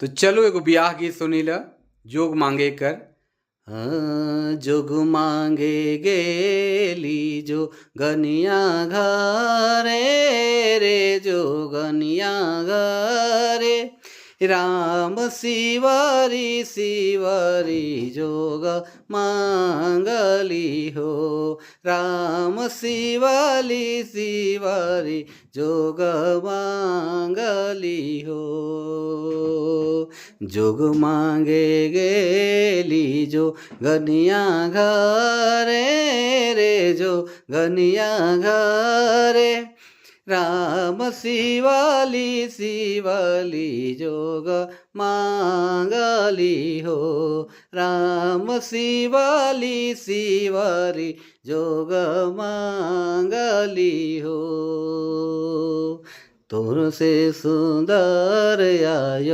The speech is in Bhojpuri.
तो चलो एगो बियाह गीत सुनी ल जोग मांगे कर। जोग मांगे गेली जो गनिया घरे रे जोगनिया घरे राम शिवरी शिवरी जोग मांगली हो राम शिवली शिवरी जोग मांगली हो जोग मांगे गेली जो गनिया घरे रे जो गनिया घरे राम शिवली शिवली जोग मांगली हो राम शिवली शिवरी जोग मांगली हो तोर से सुंदर आयो